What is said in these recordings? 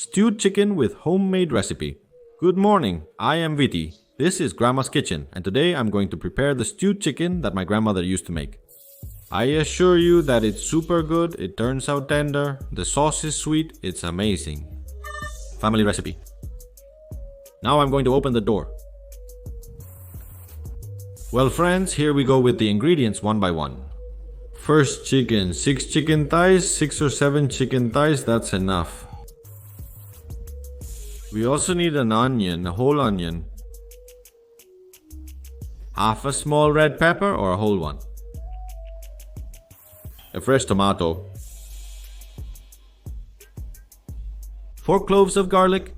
Stewed chicken with homemade recipe. Good morning, I am Viti. This is Grandma's kitchen, and today I'm going to prepare the stewed chicken that my grandmother used to make. I assure you that it's super good, it turns out tender, the sauce is sweet, it's amazing. Family recipe. Now I'm going to open the door. Well friends, here we go with the ingredients one by one. First chicken, 6 chicken thighs, 6 or 7 chicken thighs, that's enough. We also need an onion, a whole onion. Half a small red pepper or a whole one. A fresh tomato. 4 cloves of garlic.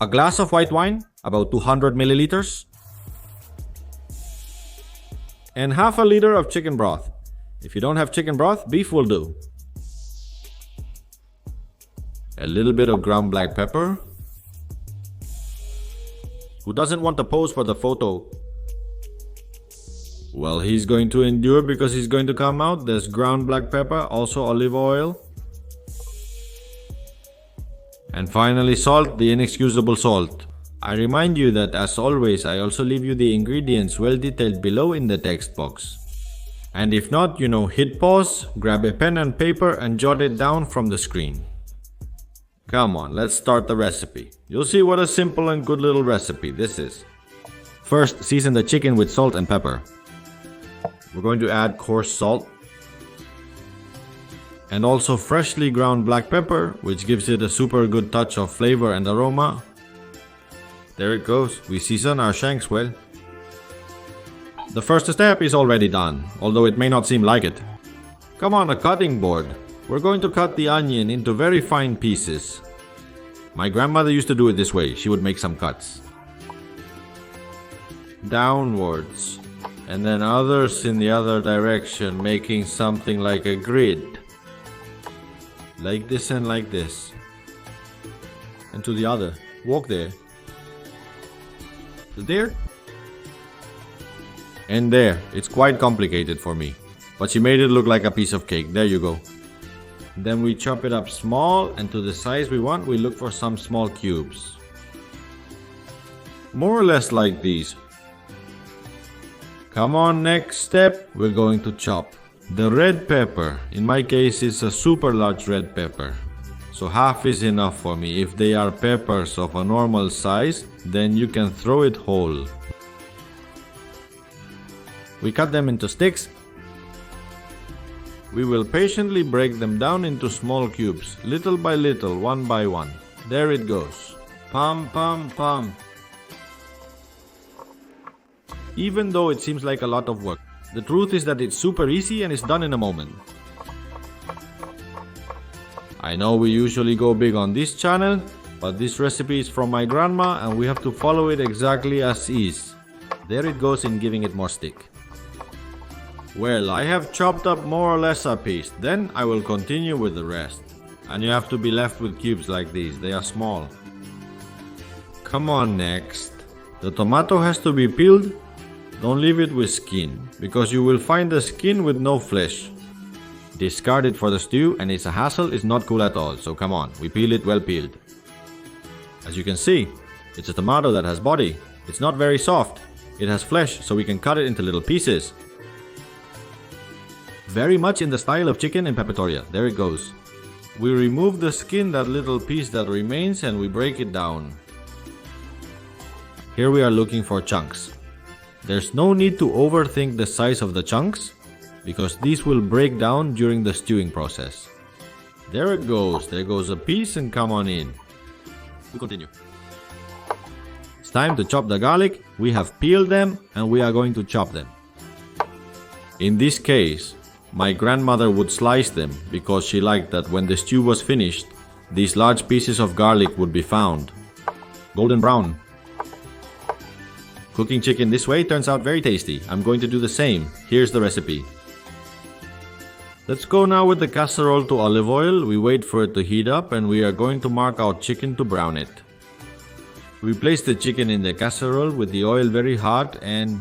A glass of white wine, about 200 milliliters. And half a liter of chicken broth. If you don't have chicken broth, beef will do. A little bit of ground black pepper. Who doesn't want to pose for the photo? Well, he's going to endure because he's going to come out. There's ground black pepper, also olive oil. And finally salt, the inexcusable salt. I remind you that as always, I also leave you the ingredients well detailed below in the text box. And if not, hit pause, grab a pen and paper and jot it down from the screen. Come on, let's start the recipe. You'll see what a simple and good little recipe this is. First, season the chicken with salt and pepper. We're going to add coarse salt. And also freshly ground black pepper, which gives it a super good touch of flavor and aroma. There it goes, we season our shanks well. The first step is already done, although it may not seem like it. Come on, a cutting board. We're going to cut the onion into very fine pieces. My grandmother used to do it this way. She would make some cuts. Downwards. And then others in the other direction, making something like a grid. Like this and like this. And to the other. Walk there. There. And there. It's quite complicated for me. But she made it look like a piece of cake. There you go. Then we chop it up small, and to the size we want, we look for some small cubes. More or less like these. Come on, next step, we're going to chop the red pepper. In my case, it's a super large red pepper. So half is enough for me. If they are peppers of a normal size, then you can throw it whole. We cut them into sticks. We will patiently break them down into small cubes, little by little, one by one. There it goes. Pum pum pum. Even though it seems like a lot of work, the truth is that it's super easy and it's done in a moment. I know we usually go big on this channel, but this recipe is from my grandma and we have to follow it exactly as is. There it goes in giving it more stick. Well, I have chopped up more or less a piece, then I will continue with the rest. And you have to be left with cubes like these, they are small. Come on, next. The tomato has to be peeled. Don't leave it with skin, because you will find the skin with no flesh. Discard it for the stew and it's a hassle, it's not cool at all, so come on, we peel it well peeled. As you can see, it's a tomato that has body. It's not very soft. It has flesh, so we can cut it into little pieces. Very much in the style of chicken in pepitoria. There it goes. We remove the skin, that little piece that remains, and we break it down. Here we are looking for chunks. There's no need to overthink the size of the chunks, because these will break down during the stewing process. There it goes. There goes a piece and come on in. We continue. It's time to chop the garlic. We have peeled them and we are going to chop them. In this case, my grandmother would slice them because she liked that when the stew was finished, these large pieces of garlic would be found. Golden brown. Cooking chicken this way turns out very tasty. I'm going to do the same. Here's the recipe. Let's go now with the casserole to olive oil. We wait for it to heat up and we are going to mark our chicken to brown it. We place the chicken in the casserole with the oil very hot and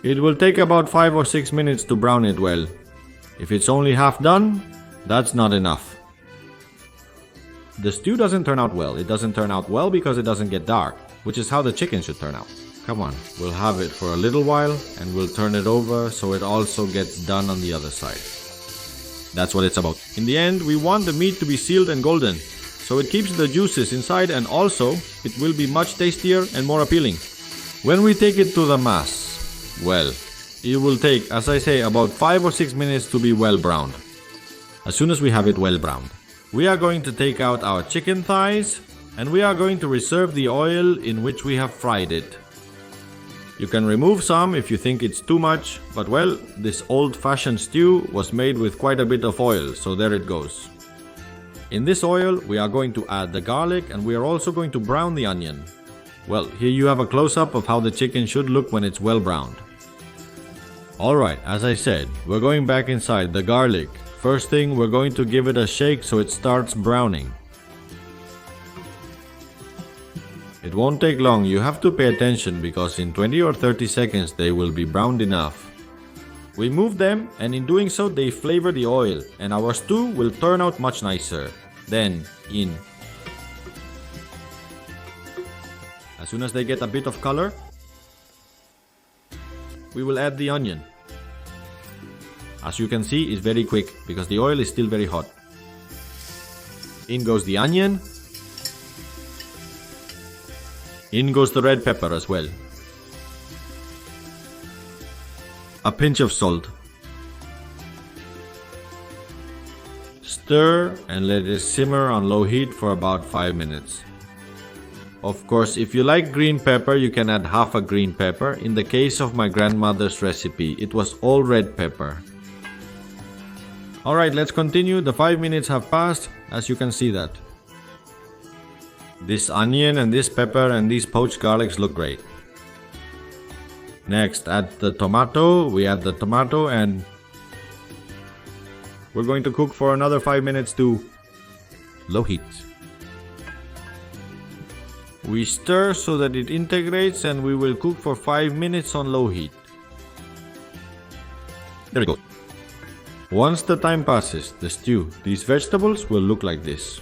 it will take about 5 or 6 minutes to brown it well. If it's only half done, That's not enough. The stew doesn't turn out well. It doesn't turn out well because it doesn't get dark, which is how the chicken should turn out. Come on, we'll have it for a little while and we'll turn it over so it also gets done on the other side. That's what it's about. In the end, we want the meat to be sealed and golden, so it keeps the juices inside and also it will be much tastier and more appealing. When we take it to the mass, well, it will take, as I say, about 5 or 6 minutes to be well browned. As soon as we have it well browned, we are going to take out our chicken thighs and we are going to reserve the oil in which we have fried it. You can remove some if you think it's too much, but well, this old-fashioned stew was made with quite a bit of oil, so there it goes. In this oil, we are going to add the garlic and we are also going to brown the onion. Well, here you have a close-up of how the chicken should look when it's well browned. Alright, as I said, we're going back inside the garlic. First thing, we're going to give it a shake so it starts browning. It won't take long, you have to pay attention because in 20 or 30 seconds they will be browned enough. We move them and in doing so they flavor the oil and our stew will turn out much nicer. Then, in. As soon as they get a bit of color, we will add the onion. As you can see, it's very quick because the oil is still very hot. In goes the onion. In goes the red pepper as well. A pinch of salt. Stir and let it simmer on low heat for about 5 minutes. Of course, if you like green pepper, you can add half a green pepper. In the case of my grandmother's recipe, it was all red pepper. Alright, let's continue. The 5 minutes have passed, as you can see that. This onion and this pepper and these poached garlics look great. Next, add the tomato. We add the tomato and we're going to cook for another 5 minutes to low heat. We stir so that it integrates and we will cook for 5 minutes on low heat. There we go. Once the time passes, the stew, these vegetables will look like this.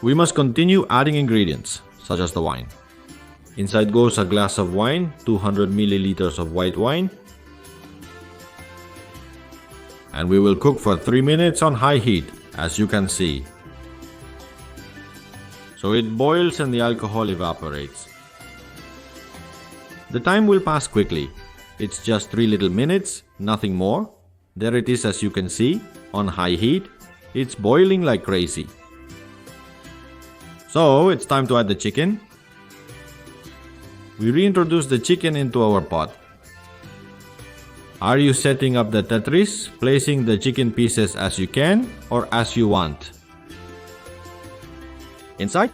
We must continue adding ingredients, such as the wine. Inside goes a glass of wine, 200 milliliters of white wine. And we will cook for 3 minutes on high heat, as you can see. So it boils and the alcohol evaporates. The time will pass quickly. It's just 3 little minutes, nothing more. There it is, as you can see, on high heat. It's boiling like crazy. So it's time to add the chicken. We reintroduce the chicken into our pot. Are you setting up the Tetris, placing the chicken pieces as you can or as you want? Inside,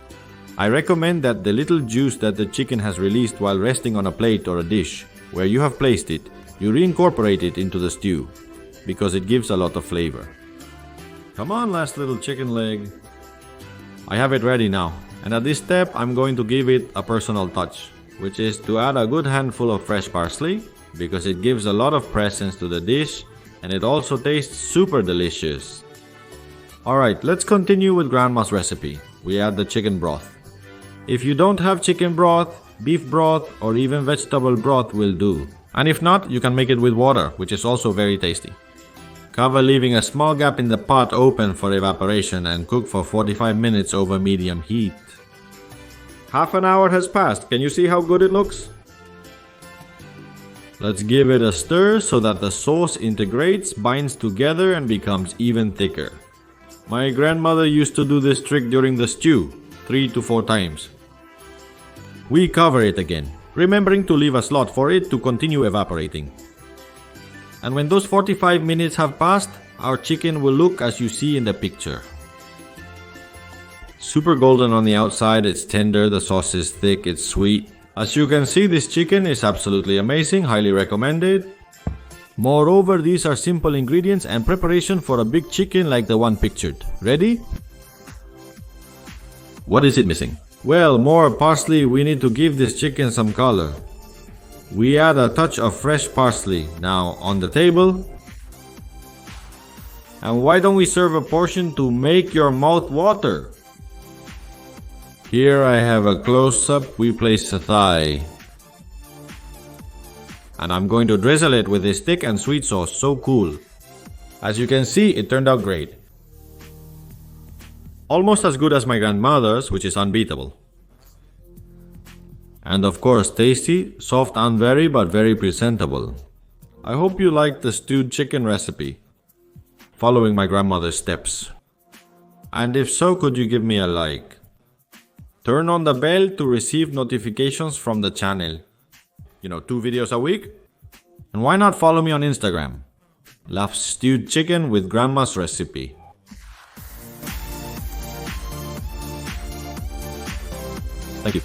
I recommend that the little juice that the chicken has released while resting on a plate or a dish, where you have placed it, you reincorporate it into the stew, because it gives a lot of flavor. Come on, last little chicken leg. I have it ready now, and at this step I'm going to give it a personal touch, which is to add a good handful of fresh parsley, because it gives a lot of presence to the dish, and it also tastes super delicious. Alright, let's continue with Grandma's recipe. We add the chicken broth. If you don't have chicken broth, beef broth or even vegetable broth will do. And if not, you can make it with water, which is also very tasty. Cover leaving a small gap in the pot open for evaporation and cook for 45 minutes over medium heat. Half an hour has passed. Can you see how good it looks? Let's give it a stir so that the sauce integrates, binds together and becomes even thicker. My grandmother used to do this trick during the stew, 3 to 4 times. We cover it again, remembering to leave a slot for it to continue evaporating. And when those 45 minutes have passed, our chicken will look as you see in the picture. Super golden on the outside, it's tender, the sauce is thick, it's sweet. As you can see, this chicken is absolutely amazing, highly recommended. Moreover, these are simple ingredients and preparation for a big chicken like the one pictured. Ready? What is it missing? Well, more parsley. We need to give this chicken some color. We add a touch of fresh parsley. Now on the table. And why don't we serve a portion to make your mouth water? Here I have a close-up. We place a thigh. And I'm going to drizzle it with this thick and sweet sauce. So cool. As you can see, it turned out great. Almost as good as my grandmother's, which is unbeatable. And of course tasty, soft and but very presentable. I hope you liked the stewed chicken recipe, following my grandmother's steps. And if so, could you give me a like? Turn on the bell to receive notifications from the channel. 2 videos a week? And why not follow me on Instagram? Love stewed chicken with grandma's recipe. Thank you.